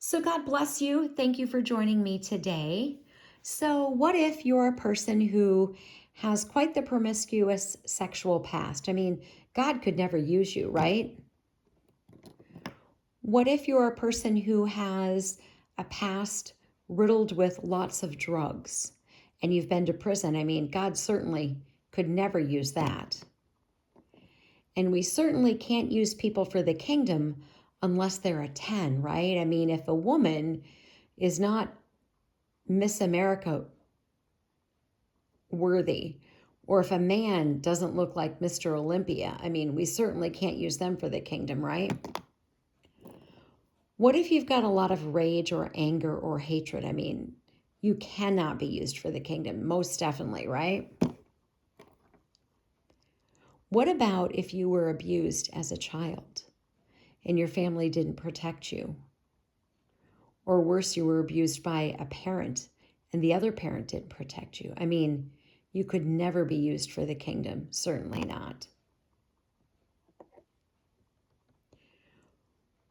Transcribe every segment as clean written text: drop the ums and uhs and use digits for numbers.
So, God bless you. Thank you for joining me today. So, what if you're a person who has quite the promiscuous sexual past? I mean, God could never use you, right? What if you're a person who has a past riddled with lots of drugs and you've been to prison? I mean, God certainly could never use that. And we certainly can't use people for the kingdom unless they're a 10, right? I mean, if a woman is not Miss America worthy, or if a man doesn't look like Mr. Olympia, I mean, we certainly can't use them for the kingdom, right? What if you've got a lot of rage or anger or hatred? I mean, you cannot be used for the kingdom, most definitely, right? What about if you were abused as a child and your family didn't protect you? Or worse, you were abused by a parent and the other parent didn't protect you. I mean, you could never be used for the kingdom, certainly not.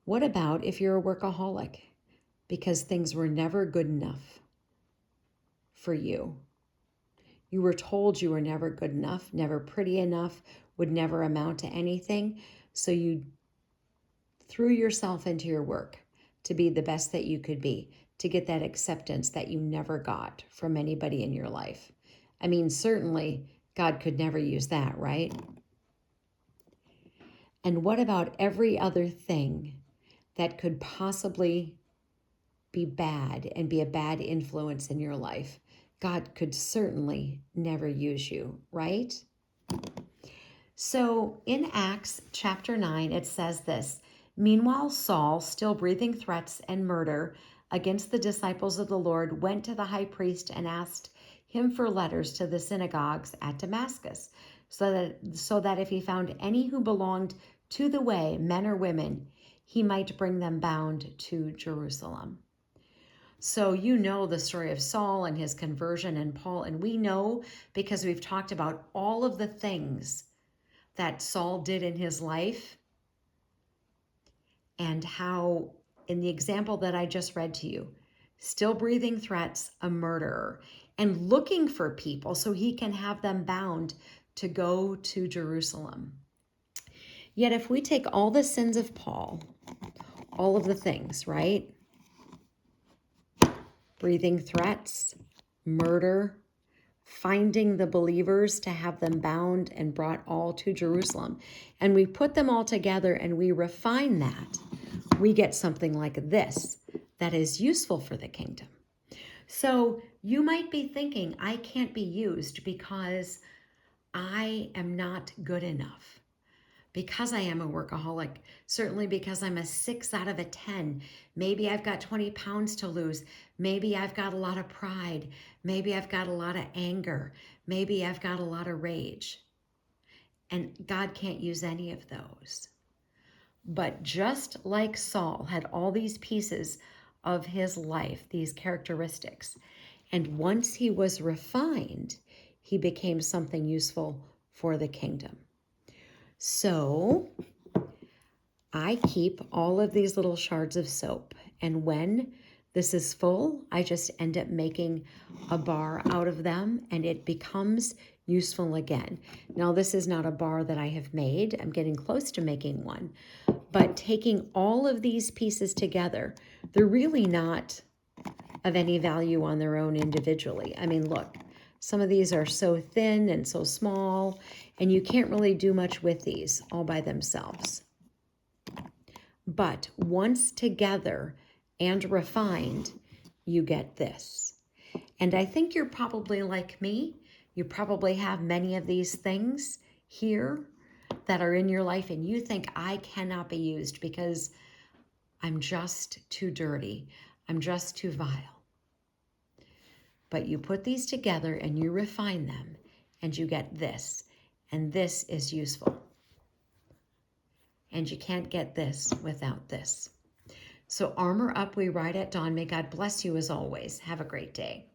What about if you're a workaholic because things were never good enough for you? You were told you were never good enough, never pretty enough, would never amount to anything. So you threw yourself into your work to be the best that you could be, to get that acceptance that you never got from anybody in your life. I mean, certainly God could never use that, right? And what about every other thing that could possibly be bad and be a bad influence in your life? God could certainly never use you, right? So in Acts chapter 9, it says this: Meanwhile, Saul, still breathing threats and murder against the disciples of the Lord, went to the high priest and asked him for letters to the synagogues at Damascus, so that if he found any who belonged to the way, men or women, he might bring them bound to Jerusalem. So you know the story of Saul and his conversion and Paul, and we know because we've talked about all of the things that Saul did in his life and how, in the example that I just read to you, still breathing threats, a murderer, and looking for people so he can have them bound to go to Jerusalem. Yet if we take all the sins of Paul, all of the things, right? Breathing threats, murder, finding the believers to have them bound and brought all to Jerusalem. And we put them all together and we refine that. We get something like this that is useful for the kingdom. So you might be thinking, I can't be used because I am not good enough. Because I am a workaholic, certainly because I'm a 6 out of a 10. Maybe I've got 20 pounds to lose. Maybe I've got a lot of pride. Maybe I've got a lot of anger. Maybe I've got a lot of rage. And God can't use any of those. But just like Saul had all these pieces of his life, these characteristics, and once he was refined, he became something useful for the kingdom. So I keep all of these little shards of soap, and when this is full, I just end up making a bar out of them and it becomes useful again. Now, this is not a bar that I have made. I'm getting close to making one, but taking all of these pieces together, they're really not of any value on their own individually. I mean, look, some of these are so thin and so small, and you can't really do much with these all by themselves. But once together and refined, you get this. And I think you're probably like me. You probably have many of these things here that are in your life, and you think, I cannot be used because I'm just too dirty. I'm just too vile. But you put these together and you refine them and you get this. And this is useful. And you can't get this without this. So armor up, we ride at dawn. May God bless you as always. Have a great day.